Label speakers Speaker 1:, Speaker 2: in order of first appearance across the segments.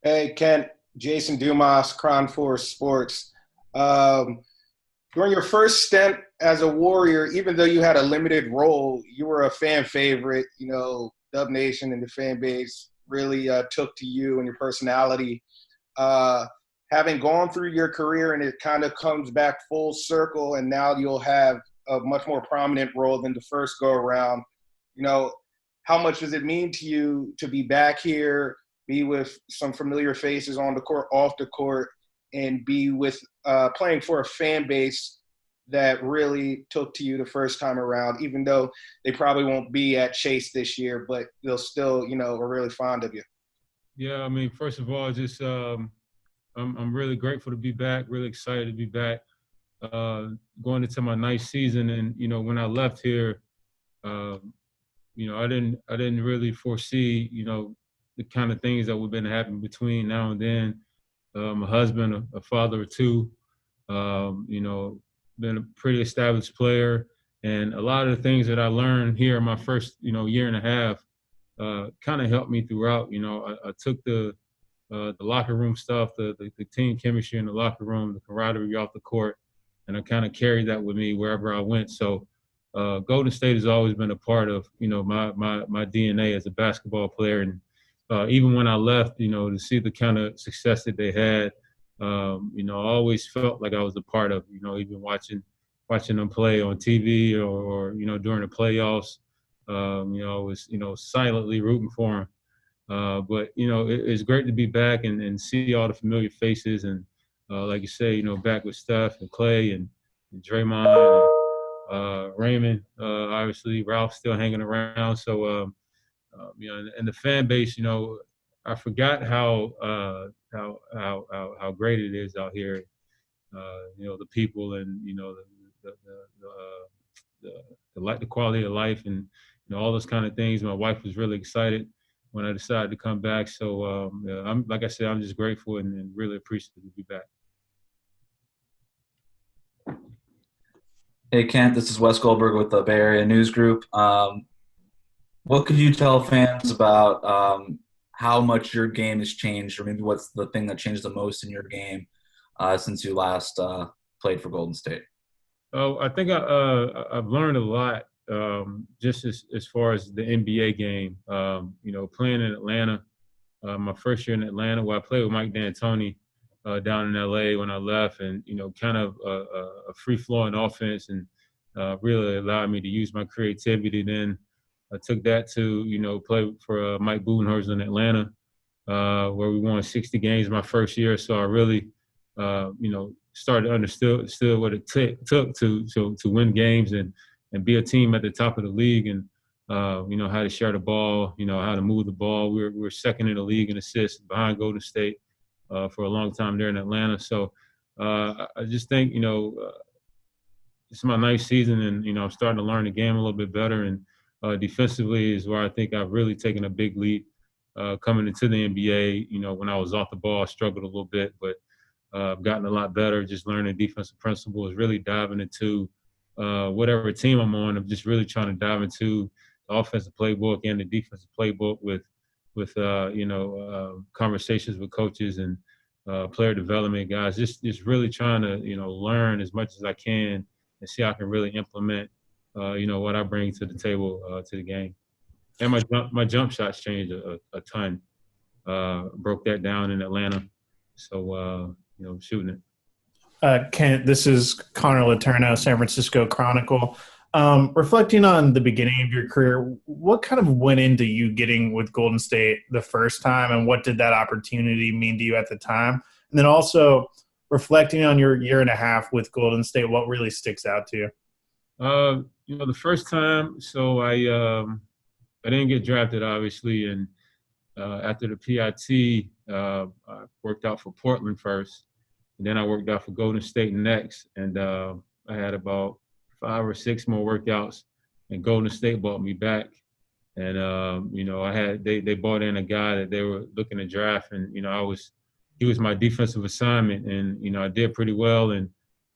Speaker 1: Hey, Kent, Jason Dumas, Crown Force Sports. Um, During your first stint as a Warrior, even though you had a limited role, you were a fan favorite. Dub Nation and the fan base really took to you and your personality. Uh, Having gone through your career and it kind of comes back full circle, and now you'll have a much more prominent role than the first go around. You know, how much does it mean to you to be back here, be with some familiar faces on the court, off the court, and be with playing for a fan base that really took to you the first time around, even though they probably won't be at Chase this year, but they'll still, are really fond of you.
Speaker 2: Yeah, I mean, first of all, just I'm really grateful to be back. Really excited to be back. Uh, Going into my ninth season, and when I left here, um, I didn't really foresee the kind of things that would been happening between now and then. A husband, a father or two, been a pretty established player, and a lot of the things that I learned here in my first year and a half kind of helped me throughout. I took the locker room stuff, the team chemistry in the locker room, the camaraderie off the court, and I kind of carried that with me wherever I went. So Golden State has always been a part of my DNA as a basketball player, and even when I left, to see the kind of success that they had, I always felt like I was a part of. Even watching them play on TV or during the playoffs, I was silently rooting for them. But it's great to be back and see all the familiar faces and like you say, back with Steph and Clay and Draymond and Raymond. Obviously, Ralph's still hanging around. So and the fan base, I forgot how great it is out here. The people and the, the quality of life and all those kind of things. My wife was really excited when I decided to come back. So yeah, I'm like I said, I'm just grateful and really appreciative to be back.
Speaker 3: Hey Kent, this is Wes Goldberg with the Bay Area News Group. What could you tell fans about how much your game has changed, or maybe what's the thing that changed the most in your game since you last played for Golden State?
Speaker 2: Oh, I think I've learned a lot just as far as the NBA game. Playing in Atlanta, my first year in Atlanta, where I played with Mike D'Antoni down in LA when I left, and kind of a free flowing offense, and really allowed me to use my creativity. Then I took that to play for Mike Budenholzer in Atlanta, where we won 60 games my first year. So I really, started to understood what it took to win games and be a team at the top of the league, and how to share the ball, how to move the ball. We're second in the league in assists behind Golden State for a long time there in Atlanta. So I just think it's my ninth season, and I'm starting to learn the game a little bit better. And defensively is where I think I've really taken a big leap coming into the NBA. When I was off the ball, I struggled a little bit, but I've gotten a lot better. Just learning defensive principles, really diving into whatever team I'm on. I'm just really trying to dive into the offensive playbook and the defensive playbook with conversations with coaches and player development guys. Just really trying to learn as much as I can and see how I can really implement what I bring to the table to the game. And my jump shots changed a ton. Broke that down in Atlanta, so shooting it.
Speaker 4: Kent, this is Connor Letourneau, San Francisco Chronicle. Reflecting on the beginning of your career, what kind of went into you getting with Golden State the first time, and what did that opportunity mean to you at the time? And then also reflecting on your year and a half with Golden State, what really sticks out to you?
Speaker 2: The first time, so I didn't get drafted, obviously, and after the PIT, I worked out for Portland first, and then I worked out for Golden State next, and I had about 5 or 6 more workouts, and Golden State bought me back, and they bought in a guy that they were looking to draft, and he was my defensive assignment, and I did pretty well, and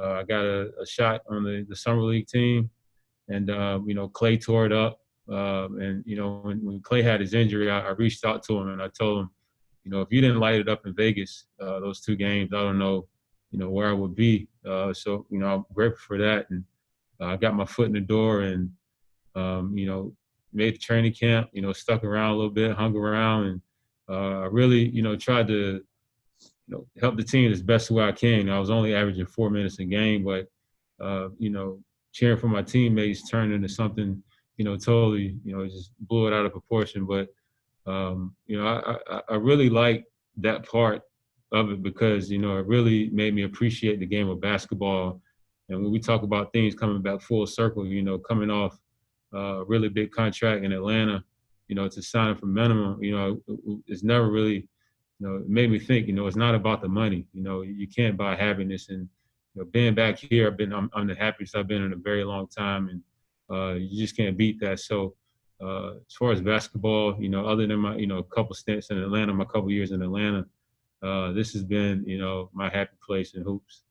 Speaker 2: I got a shot on the summer league team, and Clay tore it up. And when Clay had his injury, I reached out to him and I told him, if you didn't light it up in Vegas, those 2 games, I don't know, where I would be. So, I'm grateful for that. And I got my foot in the door and, made the training camp, stuck around a little bit, hung around, and I really, tried to, help the team as best way I can. I was only averaging 4 minutes a game, but, cheering for my teammates turned into something, totally, it just blew it out of proportion. But, I really like that part of it because, it really made me appreciate the game of basketball. And when we talk about things coming back full circle, coming off a really big contract in Atlanta, to sign for minimum, it's never really, it made me think, it's not about the money. You can't buy happiness. And, being back here, I'm the happiest I've been in a very long time. And you just can't beat that. So as far as basketball, other than my, a couple stints in Atlanta, my couple years in Atlanta, this has been, my happy place in hoops.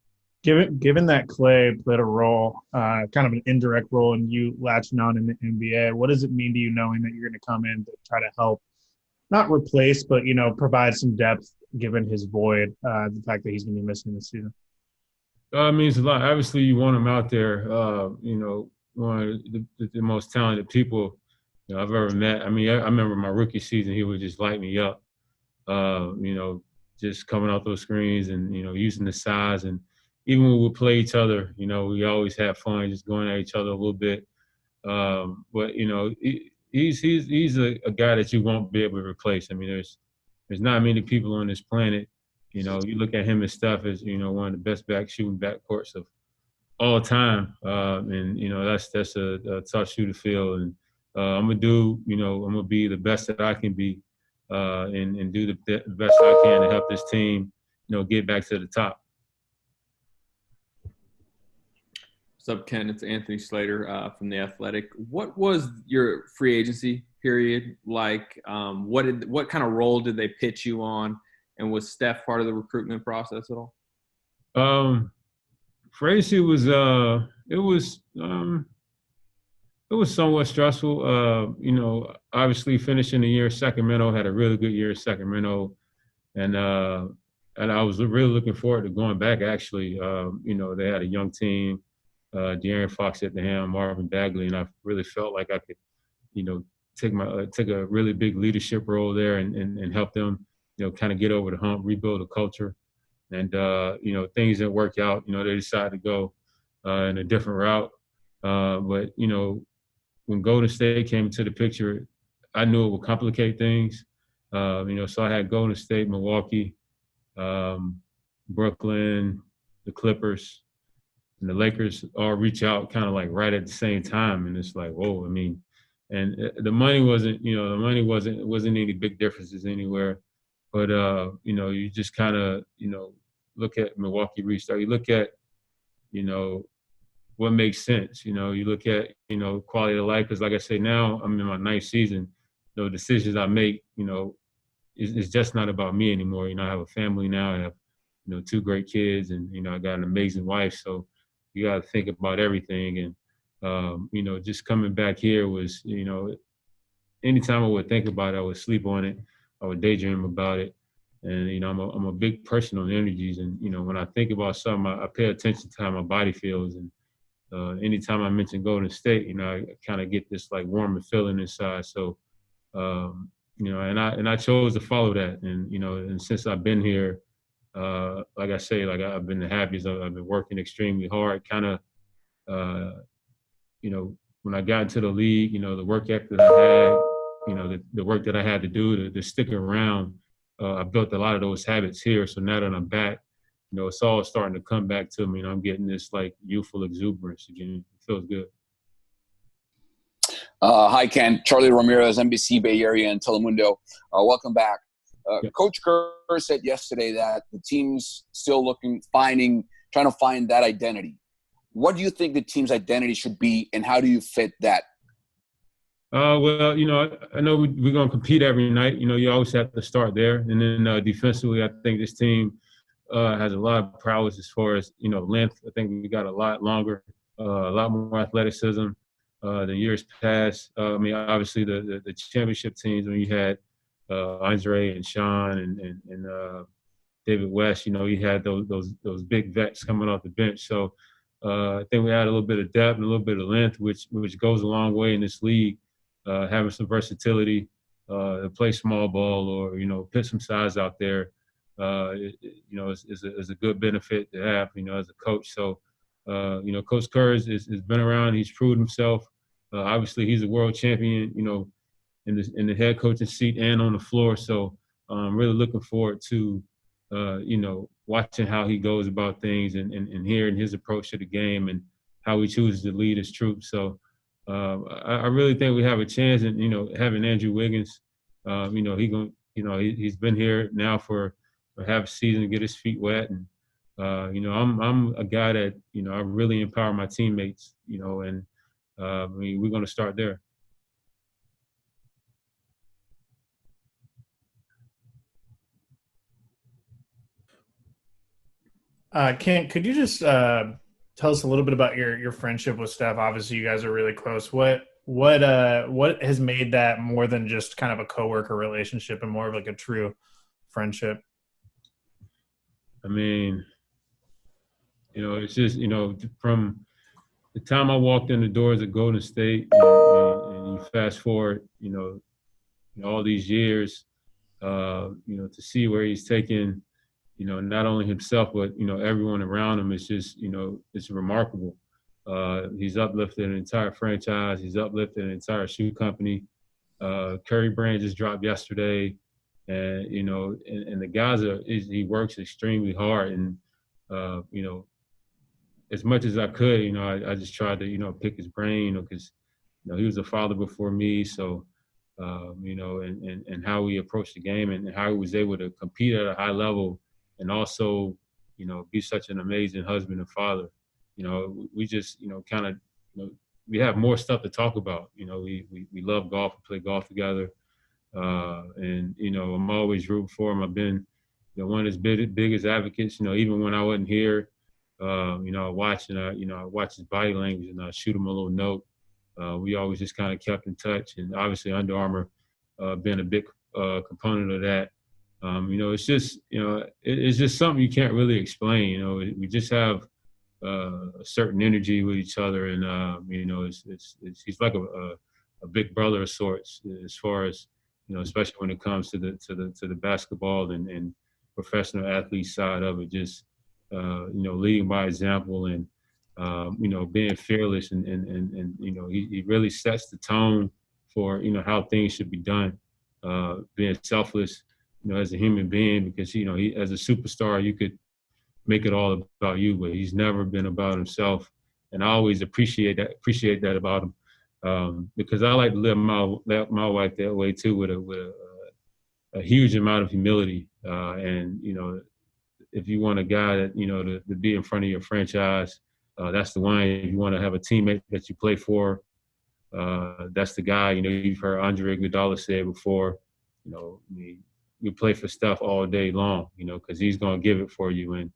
Speaker 4: Given that Clay played a role, kind of an indirect role in you latching on in the NBA, what does it mean to you knowing that you're going to come in to try to help, not replace, but, provide some depth given his void, the fact that he's going to be missing this season?
Speaker 2: It means a lot. Obviously, you want him out there, one of the most talented people I've ever met. I mean, I remember my rookie season, he would just light me up, just coming off those screens and, using the size. And even when we play each other, we always have fun just going at each other a little bit. But, he's a guy that you won't be able to replace. I mean, there's not many people on this planet. You look at him and Steph as, one of the best shooting backcourts of all time. And, that's a tough shoe to fill. And I'm going to do, I'm going to be the best that I can be and do the best I can to help this team, get back to the top.
Speaker 5: What's up, Ken? It's Anthony Slater from The Athletic. What was your free agency period like? What kind of role did they pitch you on? And was Steph part of the recruitment process at all?
Speaker 2: Free agency was it was somewhat stressful. Obviously finishing the year, Sacramento had a really good year at Sacramento, and I was really looking forward to going back. Actually, they had a young team, De'Aaron Fox at the helm, Marvin Bagley, and I really felt like I could, take a really big leadership role there and help them, kind of get over the hump, rebuild a culture. And, things didn't work out. They decided to go in a different route. But, when Golden State came into the picture, I knew it would complicate things. So I had Golden State, Milwaukee, Brooklyn, the Clippers, and the Lakers all reach out kind of like right at the same time. And it's like, whoa, I mean, and the money wasn't any big differences anywhere. But, you just kind of, look at Milwaukee restart. You look at, what makes sense. You look at, quality of life. Because like I say, now I'm in my 9th season. The decisions I make, it's just not about me anymore. I have a family now. I have, 2 great kids and, I got an amazing wife. So you got to think about everything. And, just coming back here was, anytime I would think about it, I would sleep on it. I would daydream about it. And, I'm a big person on energies. And, when I think about something, I pay attention to how my body feels. And anytime I mention Golden State, I kind of get this like warm feeling inside. So, and I chose to follow that. And, and since I've been here, like I say, like I've been the happiest. I've been working extremely hard. Kind of, when I got into the league, the work ethic that I had, the work that I had to do to stick around, I built a lot of those habits here. So now that I'm back, it's all starting to come back to me. And I'm getting this like youthful exuberance again. It feels good.
Speaker 6: Hi, Ken. Charlie Ramirez, NBC Bay Area and Telemundo. Welcome back.
Speaker 2: Yeah.
Speaker 6: Coach Kerr said yesterday that the team's still trying to find that identity. What do you think the team's identity should be, and how do you fit that?
Speaker 2: Well, I know we're going to compete every night. You always have to start there. And then defensively, I think this team has a lot of prowess as far as, length. I think we got a lot longer, a lot more athleticism than years past. Obviously the championship teams, when you had, Andre and Sean and David West. You know, he had those big vets coming off the bench. So I think we had a little bit of depth and a little bit of length, which goes a long way in this league. Having some versatility to play small ball or put some size out there, is a good benefit to have. As a coach. So Coach Kerr has been around. He's proved himself. Obviously, he's a world champion. In the head coaching seat and on the floor. So I'm really looking forward to watching how he goes about things and hearing his approach to the game and how he chooses to lead his troops. So I really think we have a chance. And having Andrew Wiggins, he's been here now for half a season to get his feet wet. And I'm a guy that I really empower my teammates. And we're going to start there.
Speaker 4: Kent, could you just tell us a little bit about your friendship with Steph? Obviously, you guys are really close. What has made that more than just kind of a coworker relationship and more of like a true friendship?
Speaker 2: I mean, it's just from the time I walked in the doors at Golden State, and you fast forward, all these years, to see where he's taken. Not only himself, but, everyone around him is just, it's remarkable. He's uplifted an entire franchise. He's uplifted an entire shoe company. Curry brand just dropped yesterday. And, and the guys he works extremely hard. And, as much as I could, I just tried to, pick his brain, because, he was a father before me. So, and how he approached the game and how he was able to compete at a high level and also, be such an amazing husband and father. We just, kind of, we have more stuff to talk about. We love golf, we play golf together. And, I'm always rooting for him. I've been, one of his biggest advocates, even when I wasn't here, I watch his body language and I shoot him a little note. We always just kind of kept in touch, and obviously Under Armour being a big component of that. It's just, it's just something you can't really explain. We just have a certain energy with each other, and he's like a big brother of sorts as far as especially when it comes to the basketball and professional athlete side of it. Just leading by example and being fearless and he really sets the tone for how things should be done. Being selfless, as a human being, because he as a superstar you could make it all about you, but he's never been about himself, and I always appreciate that about him, because I like to live my life that way too, with a huge amount of humility, and if you want a guy that to be in front of your franchise, that's the one. If you want to have a teammate that you play for, that's the guy. You've heard Andre Iguodala say it before. We play for Steph all day long. Because he's going to give it for you. And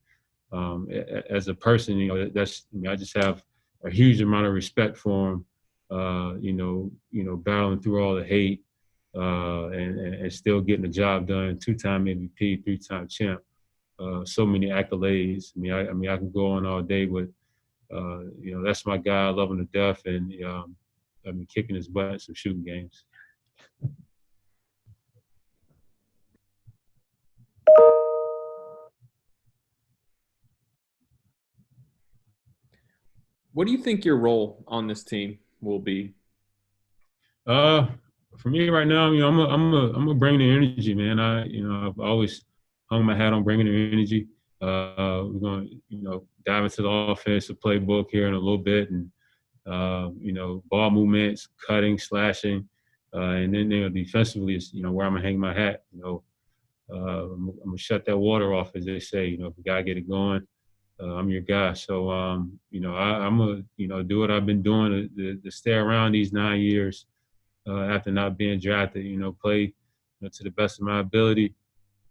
Speaker 2: as a person, I just have a huge amount of respect for him. Battling through all the hate and still getting the job done. 2-time MVP, 3-time champ. So many accolades. I can go on all day, but that's my guy. I love him to death, and I've been kicking his butt in some shooting games.
Speaker 5: What do you think your role on this team will be?
Speaker 2: For me right now, I'm gonna bring the energy, man. I've always hung my hat on bringing the energy. We're going to, dive into the offensive playbook here in a little bit, and ball movements, cutting, slashing, and then defensively is where I'm gonna hang my hat. I'm gonna shut that water off, as they say. If a guy get it going, I'm your guy. So I'm gonna do what I've been doing to stay around these 9 years after not being drafted. Play to the best of my ability.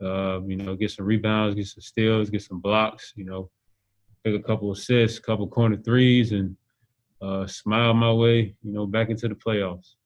Speaker 2: Get some rebounds, get some steals, get some blocks, take a couple assists, couple corner threes, and smile my way, back into the playoffs.